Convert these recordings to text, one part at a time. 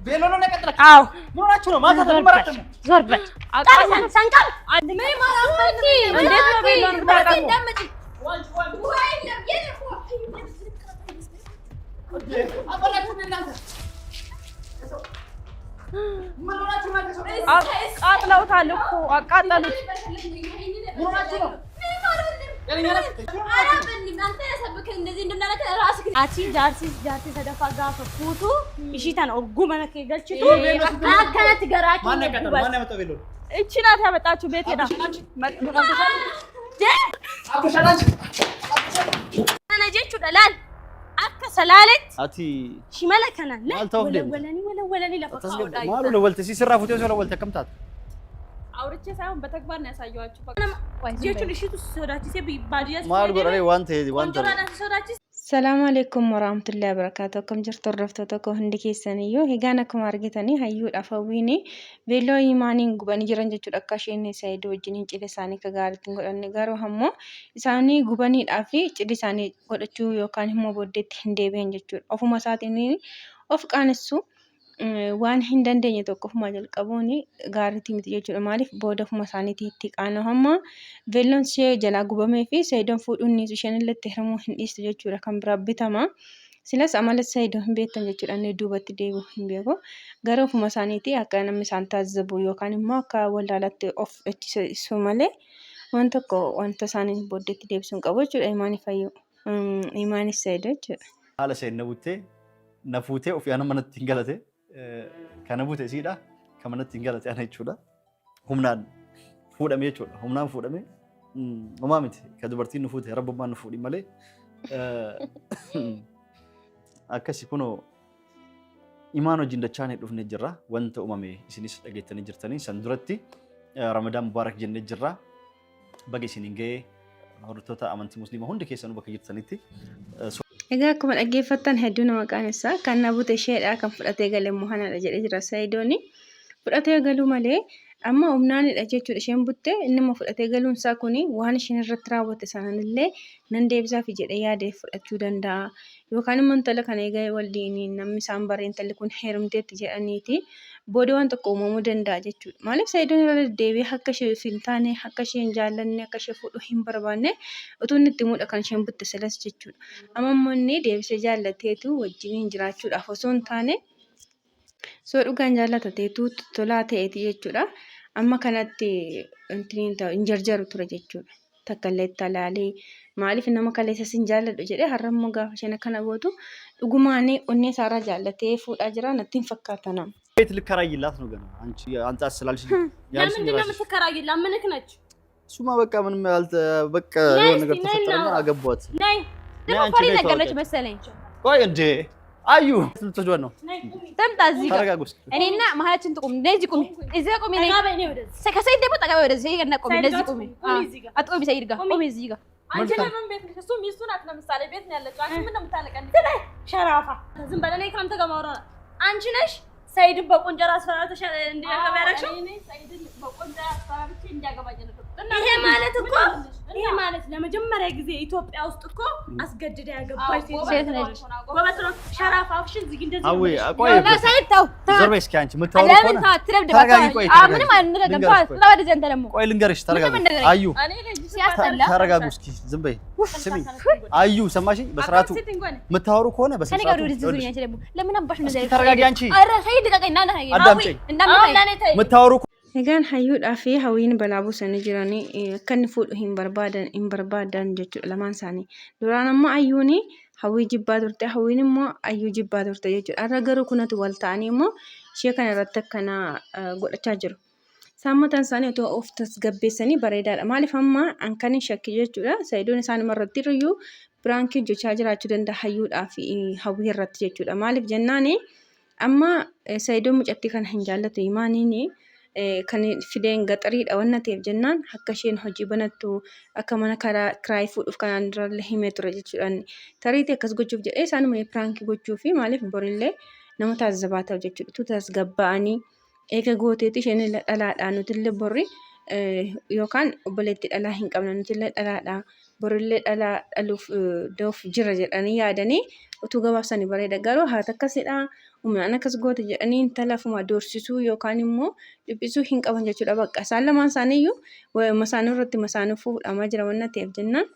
ቤሎሎ ነው ቀጥላ አዎ ኖራችሁ ነው ማታ ተመራችሁ ነው ዞር በል አቃል ሰንቀል አንድ ምን ማራፈቲ እንዴት ነው ቤሎን ብታቀሙ ወይ ለየነው አባላችሁ እናንተ አቃጥለውታል እኮ አቃጠሉት jaarsi sadaffaa gaafa fuutu ishii tana ogguu mana kee galchitu akkanatti garaa kee ichi naat yaመጣችሁ ቤት ሄዳ ana jechuudha laal akka salaalet ati shimala kana walani lafa qaawdhaa maalu lawalti si sirraa futee soo lawalti akkamtaat አውርቼ ሳይሆን በተግባር ነው ያሳየዋችሁ በቃ ጆቹን እሺ ተሰዳችሴ ባዲያስ ማል ጎራሬ ዋንተ ሰላም አለይኩም ወራህመቱላሂ ወበረካቱሁ ከም ጅርቶ ረፍቶቶ ኮ ህንዲ keessaniyo hegaan akkuma argitanii hayyuudhaaf hawwiini beeloo imaaniin guban jiran jechuudha akka isheen saayidoo wajjin cidha isaanii ka gaariitiin godhanne garuu ammoo isaanii gubaniidhaaf cidha isaanii godhachuu yookaan immoo booddeetti hin deebi'an jechuudha ofuma isaatiin of qaanessu waan hin dandeenye tokko ofuma jalqabuuni gaariitii miti jechuudha maaliif booda ofuma isaaniitii itti qaanoo hamma beeloon ishee jalaa gubamee fi saayidoon fuudhuun isheen illee hirmuu hin dhiistu jechuudha kan biraa bitama silas amala saayidoo hin beektan jechuudha inni duubatti deebi'u hin beeku gara ofuma isaaniitii akka namni isaan taazzabu yookaan immoo akka wallaalatti of dhachiisu malee waan tokko wanta isaanii booddeetti deebisuun qabu jechuudha imaanis saayidoo jechuudha. haala isheen na fuutee of yaana manatti hin galate kana buute isiidha kan manatti hin galate ana jechuudha humnaan fuudhame jechuudha humnaan fuudhame homaa miti ka dubartiin nu fuute rabbummaan nu fuudhi malee akkasi kunoo imaan wajjin dachaan dhufne jirra wanta uumame isinis dhageettanii jirtanii san duratti ramadaan mubaarak jennee jirra baga isiniin ga'ee hordoftoota amantii musliimaa hundi keessanuu bakka jirtanitti egaa akkuma dhaggeeffattan hedduu nama qaanessa kan nabuute isheedha kan fudhatee galee immoo hanaadha jedhee jira saayidooni fudhatee galuu malee amma humnaanidha jechuudha isheen butte inni immoo fudhatee galuun isaa kuni waan isheen irratti raawwatte sananillee nan deebisaaf jedhee yaadee fudhachuu danda'a yookaan immoo intala kana egaa waliin namni isaan baree intalli kun heerumteetti jedhaniiti booda waan tokko uumamuu danda'a jechuudha maaliif saayidoon irra deebi'ee akka ishee hin taane akka ishee hin jaallanne akka ishee fuudhu hin barbaanne utuu inni itti muudha kan isheen butte silas jechuudha amma immoo inni deebisee jaallateetu wajjin jiraachuudhaaf osoo hin taane soo dhugaan jaallatateetu tolaa ta'eeti jechuudha amma kanatti hin jarjaru ture jechuudha takkallee talaalee maaliif nama kaleessas hin jaalladhu jedhee har'a immoo gaafa isheen akkana gootu dhugumaan onnee isaarraa jaallatee fuudhaa jira natti hin fakkaatana. ቤት ልከራይላት ነው ገና አንቺ አንጻት ስላልሽ ለምን ነው የምትከራይላት ምንክ ነች እሱማ በቃ ምንም በቃ የሆነ ነገር ተፈጠረና አገቧት ነይ ደግሞ ፈሪ ነገር ነች መሰለኝ ቆይ እንዴ አዩ ልትወስዷ ነው ተምጣ እዚህ ጋር እኔና ማህላችን ትቆም እንደዚህ ቁሚ እዚህ ቁሚ ነይ ከሰይድ ደግሞ ጠጋቢ ወደዚህ ገና ቁሚ እንደዚህ ቁሚ አጥቆሚ ሰይድ ጋር ቁሚ እዚህ ጋር አንቺ ለምን ቤት ከሱ ሚስቱ ናት ለምሳሌ ቤት ነው ያለችው አንቺ ምን ነው የምታለቀን ሸራፋ ዝም በለኔ ካንተ ጋር ማውራ አንቺ ነሽ ሰይድ በቆንጀራ አስፈራርተሽ እንዲያገባ ያረክሽው እኔ ሰይድ በቆንጀራ አስፈራርቼ እንዲያገባኝ ነው ይሄ ማለት ለመጀመሪያ ጊዜ ኢትዮጵያ ውስጥ እኮ አስገድዳ ያገባች ሴት ነች ጎበዝ ነው ሸራፋ አፍሽን ዝግ እንደዚህ አዊ አቆይ ሰይድ ተው ዞር በይ እስኪ አንቺ የምታወሩ ከሆነ ተረጋጊ ቆይ ምንም አንነጋገር ለወደ ዘንተ ደግሞ ቆይ ልንገርሽ ተረጋጊ አዩ ተረጋጉ እስኪ ዝም በይ ስሚ አዩ ሰማሽኝ በስርዓቱ የምታወሩ ከሆነ በስርዓቱ ለምን አባሽ ነው ተረጋጊ አንቺ አረ ሰይድ ቀቀና ነው አዳምጪኝ የምታወሩ egaan hayyuudhaa fi hawwiin balaa buusanii jiranii akka inni fuudhu hin barbaadan jechuudha lamaan isaanii duraan ammoo ayyuuni hawwii jibbaa turte hawwiin immoo ayyuu jibbaa turte jechuudha har'a garuu kunatu wal ta'anii immoo ishee kana irratti akkana godhachaa jiru saammataan isaanii otoo of tasgabbeessanii bareedaadha maaliif amma ankanii shakkii jechuudha saayidoon isaanii irratti iyyuu biraankii hojjechaa jiraachuu danda'a hayyuudhaa fi hawwii irratti jechuudha maaliif jennaani amma saayidoon mucattii kana hin jaallatu imaaniini kan fideen gaxariidha wanna ta'eef jennaan akka isheen hojii banattu akka mana kiraayii fuudhuuf kanaan durallee himee ture jechuudhaan tariitii akkas gochuuf jedhee isaanuma piraankii gochuu fi maaliif borillee nama taazzabaa ta'u jechuudha tu tasgabba'anii eega gooteeti isheen dhalaadhaa nutillee borri yookaan obboleetti dhalaa hin qabna nutillee dhalaadhaa borillee dhaluuf doof jira jedhanii yaadanii utuu gabaabsanii bareeda garuu haata akkasidha humnaan akkas goote jedhanii intala lafuma doorsisuu yookaan immoo dhiphisuu hin qaban jechuudha bakka isaan lamaan isaaniiyyuu masaanuu irratti masaanuu fuudhamaa jira waan ta'eef jennaan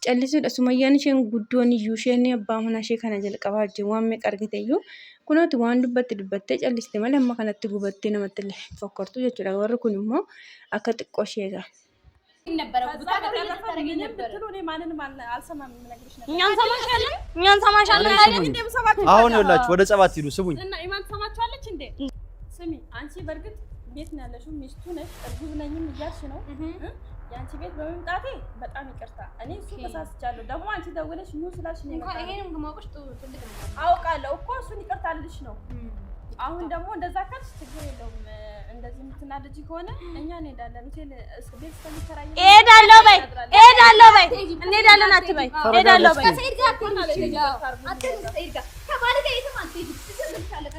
callisuudha sumayyaan isheen guddoon iyyuu isheen abbaa manaa ishee kana jalqabaa wajjin waan meeqa argite iyyuu kunooti waan dubbattee calliste malee amma kanatti gubattee namatti illee fokkortu jechuudha warri kun immoo akka xiqqoo isheega. አሁን ይኸውላችሁ ወደ ጸባት ሂዱ ስሙኝ ስሚ አንቺ በርግጥ ቤት ነው ያለሽው ሚስቱ ነሽ እርጉዝ ነኝም እያልሽ ነው ያንቺ ቤት በመምጣቴ በጣም ይቅርታ እኔ እሱ ተሳስቻለሁ ደግሞ አንቺ ደውለሽ ኑ ስላልሽ ነው እንኳን ይሄንም ግማቆሽ ትልቅ ነው አውቃለሁ እኮ እሱን ይቅርታ ልልሽ ነው አሁን ደግሞ እንደዛ ካልሽ ችግር የለውም እንደዚህ የምትናደጂ ከሆነ እኛ እንሄዳለን ሆቴል ቤት ስለሚከራይ እሄዳለሁ በይ እንሄዳለን አትበይ እሄዳለሁ በይ ከሰይድ ጋር አትሄጂ ከሰይድ ጋር ከባለ ጋር የትም አትሄጂ ትዝምታለህ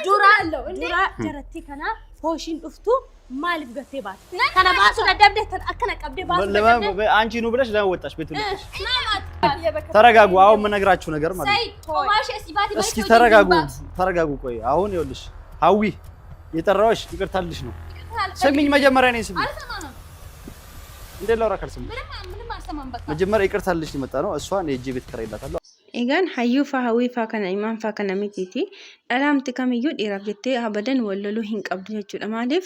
dura jaratti kana hooshin dhuftu maaliif gattee baate kana baasu dadhabde akkana qabde baasu አንቺ ኑ ብለሽ ለምን ወጣሽ ቤቱ ልቀሽ ተረጋጉ አሁን የምነግራችሁ ነገር ማለት ነው እስኪ ተረጋጉ ቆይ አሁን ይኸውልሽ ሀዊ የጠራሁሽ ይቅርታልሽ ነው ስሚኝ መጀመሪያ ነኝ ስሚኝ እንዴ ላውራ ካልሰማ ምንም አልሰማም በቃ መጀመሪያ ይቅርታልሽ ሊመጣ ነው እሷን የጄ ቤት ከራይላታለሁ egaan hayyuu faa hawwii faa kana imaan faa kana mitiiti dhalaamti kamiyyuu dhiiraaf jettee abadan walloluu hin qabdu jechuudha maaliif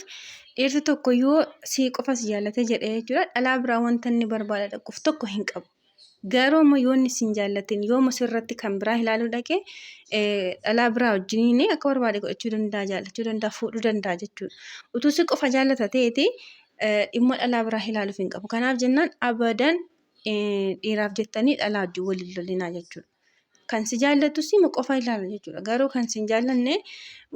dhiirti tokko yoo si qofa si jaallate jedhee jechuudha dhalaa biraa wanta inni barbaada dhaquuf tokko hin qabu garuu ammoo yoo inni sin jaallatin yoo sirratti kan biraa ilaaluu dhaqee dhalaa biraa wajjiniin akka barbaade godhachuu danda'a jaallachuu danda'a fuudhuu danda'a jechuudha utuu si qofa jaallata ta'eeti dhimma dhalaa biraa ilaaluuf hin qabu kanaaf jennaan abadan dhiiraaf jettanii dhalaa wajjin waliin lolinaa jechuudha. Kan si jaallatu si qofa ilaala jechuudha. Garuu kan si hin jaallanne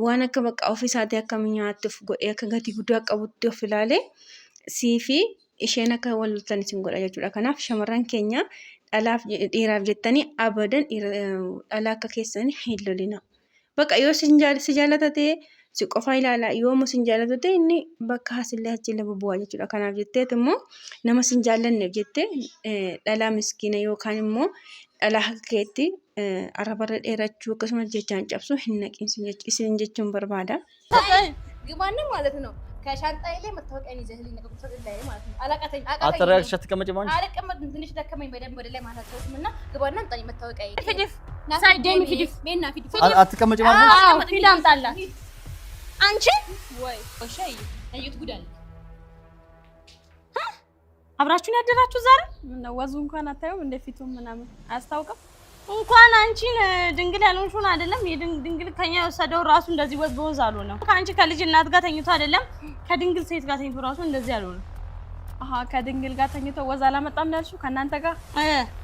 waan akka bakka ofiisaatii akkamiin nyaattuuf godhee akka gatii guddaa qabutti of ilaalee sii fi isheen akka wal loltan isin godha jechuudha. Kanaaf shamarran keenya dhiiraaf jettanii abadan dhalaa akka keessan hin lolina. Bakka yoo si jaallata ta'e si qofa ilaala yoo si hin jaallatu ta'e inni bakka hasillee achillee bubu'aa jechuudha. Kanaaf jetteet immoo nama si hin jaallanneef jettee dhalaa miskiina yookaan immoo dhalaa hakkeetti arrabarra dheerachuu akkasumas jechaan cabsuu hin naqinsin isin jechuun barbaada. ግባንም ማለት ነው ከሻንጣዬ ላይ መታወቂያ ይዘህልኝ ነው ቁጥር ላይ ማለት ነው አላቀተኝ አተራክሽ ተቀመጭ ማለት አልቀመጥም ትንሽ ደከመኝ በደንብ ወደ ላይ ማለት ነውና ግባና እንጣኝ መታወቂያ ፊዲፍ ሳይደኝ ፊዲፍ ሜና ፊዲፍ አትቀመጭ ማለት ነው ፊዳ አምጣላ አንቺ ወይ ኦሻይ አዩት ጉዳል አብራችሁን ያደራችሁ ዛሬ ምን ወዙ እንኳን አታዩም እንደ ፊቱም ምናምን አያስታውቅም እንኳን አንቺን ድንግል ያልሆንሽውን አይደለም የድንግል ከኛ ወሰደው ራሱ እንደዚህ ወዝ በወዝ አልሆነም ከአንቺ ከልጅ እናት ጋር ተኝቶ አይደለም ከድንግል ሴት ጋር ተኝቶ ራሱ እንደዚህ አልሆነም አሃ ከድንግል ጋር ተኝቶ ወዝ አላመጣም ያልሽው ከናንተ ጋር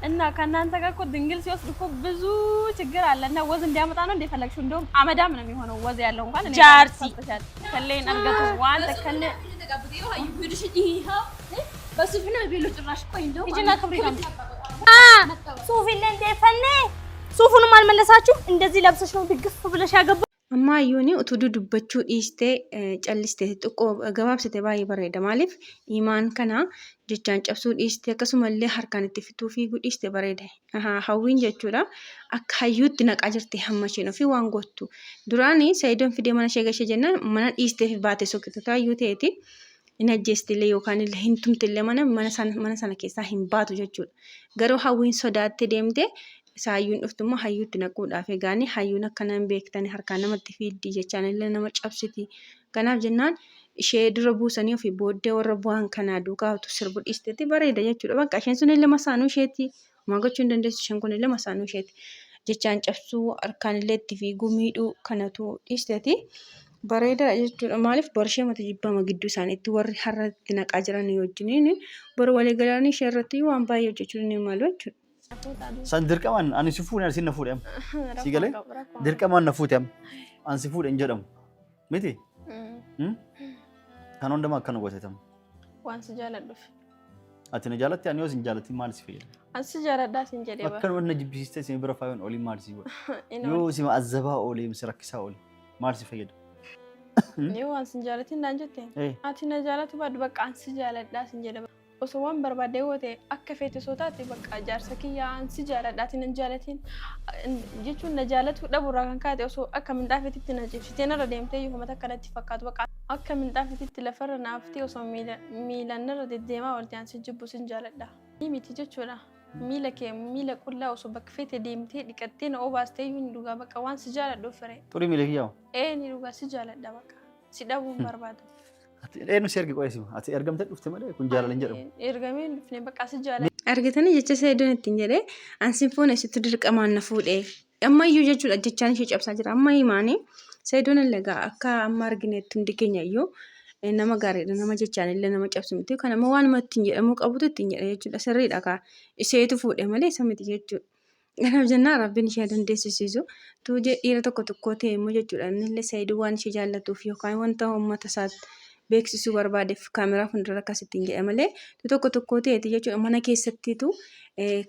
እና ከናንተ ጋር እኮ ድንግል ሲወስድ እኮ ብዙ ችግር አለና ወዝ እንዲያመጣ ነው እንደፈለግሽው እንደውም አመዳም ነው የሚሆነው ወዝ ያለው እንኳን እኔ ጃርሲ ከሌን አርገቱ ዋን ተከለ ተጋብቴው አዩ ብድሽ ይሄው በሱፍና በቤሎ ጭራሽ ቆይ እንደው ይጅና ክብሪካም ሱፊን እንደፈነ ሱፉንም አልመለሳችሁ እንደዚህ ለብሰሽ ነው ድግፍ ብለሽ ያገባ ammayyuuni utuu dubbachuu dhiistee callistee xiqqoo gabaabsite baay'ee bareeda maaliif imaan kana jechaan cabsuu dhiistee akkasumallee harkaan itti fituu fiiguu dhiiste bareeda hawwiin jechuudha akka hayyuutti naqaa jirti hamma isheen ofii waan goottu duraanii Sayidoon fidee mana ishee gashee jennaan mana dhiistee fi baate sokkitu taayyuu ta'eeti hin ajjeestillee yookaan illee hin tumtillee mana sana keessaa hin baatu jechuudha garuu hawwiin sodaattee deemte Saayuun dhuftummaa hayyuutti naquudhaaf eegaanii hayyuun akkanaan beektanii harkaan namatti fiiddii jechaan illee nama cabsiti. Kanaaf jennaan ishee dura buusanii ofii booddee warra bu'aan kanaa duukaa utuu sirbu dhiistetti bareeda jechuudha. Bakka isheen sun illee masaanuu isheeti. Maa gochuu hin dandeessu isheen kun illee masaanuu isheeti. Jechaan cabsuu harkaan illee itti fiiguu miidhuu kanatu dhiisteeti. Bareeda jechuudha. Maaliif borshee mata jibbama gidduu isaaniitti warri har'a itti naqaa jiran wajjiniin bor walii galanii ishee irratti waan baay'ee hojjechuun ni malu jechuudha. San dirqamaan ani si fuudhe si na fuudhe si galee dirqamaan na fuudhe an si fuudhe hin jedhamu miti kan hundumaa akkana gootetam waan si jaaladhuuf ati na jaalatte ani yoo sin jaalatti maal si fayyada an si jaaladhaa sin jedhee akkan wanna jibbisiistee si bira faayoon olii maal si godha yoo si ma'azzabaa olee si rakkisaa olee maal si fayyada Yoo waan sin jaalatin naan jette. Ati na jaalatu baadhu bakka an si jaaladhaa sin jedha. Osoo waan barbaadee yoo ta'e akka feete soo taate bakka jaarsa kiyyaa an si jaaladhaati nan jaalatin jechuun na jaalatu dhabuurraa kan kaate osoo akka minxaafetitti na cibsitee narra deemtee yoo mata kanatti fakkaatu bakka akka minxaafetitti lafarra naaftee osoo miilan narra deddeemaa walti an si jibbu sin jaaladha. Miti jechuudha. Miila kee miila qullaa osoo bakka feete deemtee dhiqattee na obaastee yoo hin dhugaa bakka waan si jaaladhu fire. Xurii miila kiyyaa? Ni dhugaa si jaaladha bakka. Si dhabuun barbaadu. Ati nu si ergi qo'eessimu. Ati ergamtee dhufte malee kun jaalala hin jedhamu. Ergamee dhufne bakka si jaalala. Argitanii jecha Saidoon ittiin jedhee ansiin fuune sitti dirqamaan na fuudhee. Ammayyuu jechuudha jechaan ishee cabsaa jira. Amma himaanii Saidoon illee akka amma arginetti hundi keenya iyyuu nama gaariidha. Nama jechaan illee nama cabsu miti. Kan amma waan ittiin jedhamuu qabutu ittiin jedha jechuudha. Sirriidha kaa isheetu fuudhee malee isa miti jechuudha. Kanaaf jennaan rabbiin ishee dandeessisiisu. Tuujee dhiira tokko ta'e immoo jechuudha. Innillee Saidoo waan ishee jaallatuuf yookaan wanta uummata isaatti beeksisuu barbaadeef kaameraa fuuldura akkasittiin jedha malee tokko ta'eeti jechuudha. Mana keessattiitu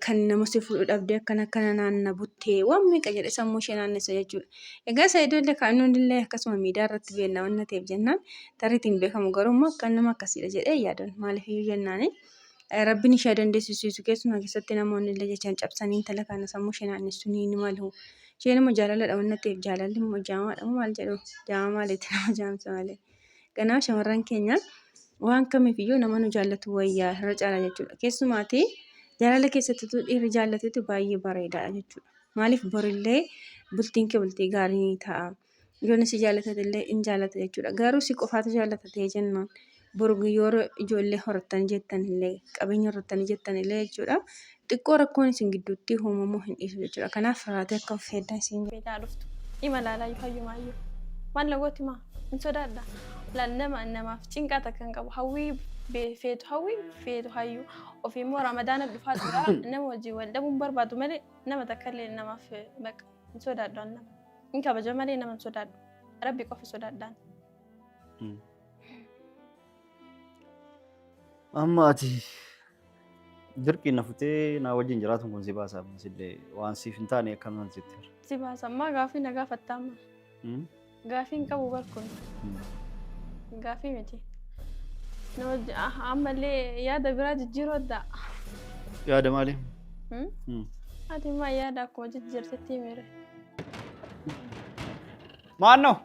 kan nama si fuudhu dhabdee akkana naanna buttee waan meeqa jedhe sammuu ishee naannessa jechuudha. Egaa Saidoo illee kaa'innoon illee akkasuma miidiyaa irratti beekna waan ta'eef jennaan tariitiin beekamu garuu immoo akka nama akkasiidha jedhee yaadan maaliif jennaani. Rabbiin ishee dandeessisiisu keessumaa keessatti namoonni illee jechaan cabsanii intala kana sammuu ishee naannessu ni malu. Isheen immoo jaalaladha waan ta'eef jaalalli immoo jaamaadha maal jedhu jaama maaliitti nama jaamsa malee. Kanaaf shamarran keenya waan kamiifiyyuu nama nu jaallatu wayyaa irra caala jechuudha. Keessumaati jaalala keessatti dhiirri jaallatetu baay'ee bareedaadha jechuudha. Maaliif borillee bultiin kee bultii gaarii ta'a. Ijoolleen si jaallatan illee in jaallata jechuudha. Garuu si qofaatu jaallata ta'ee jennaan. Boru yoo ijoollee horattan jettan illee qabeenya horattan jettan illee jechuudha. Xiqqoo rakkoon isin gidduutti uumamuu hin dhiisu jechuudha. Kanaaf faraatee akka of eegdan isin beekaa dhuftu. Imalaalaa fayyumaayyuu. Waan lagooti maa hin sodaadha. Namaaf cinqaa takka hin qabu. Hawwii feetu hayyuu ofiimmoo ramadaana dhufaa jira. Nama wajjin wal dhabuun barbaadu malee nama takka illee namaaf bakka hin sodaadhu nama. Hin kabaja malee nama hin sodaadhu. Rabbi qofa sodaadhaan. Amma ati dirqiin na futee na wajjin jiraatu kun si baasa ammasillee waan siif hin taane akkamiin sitti jira. Si baasa ammaa gaafii na gaafatta amma. Gaafii hin qabu barkuun. Gaafii miti. Ammallee yaada biraa jijjiiruu adda. Yaada maali? Ati maa yaada akkuma jijjiirtetti himire. Maannoo?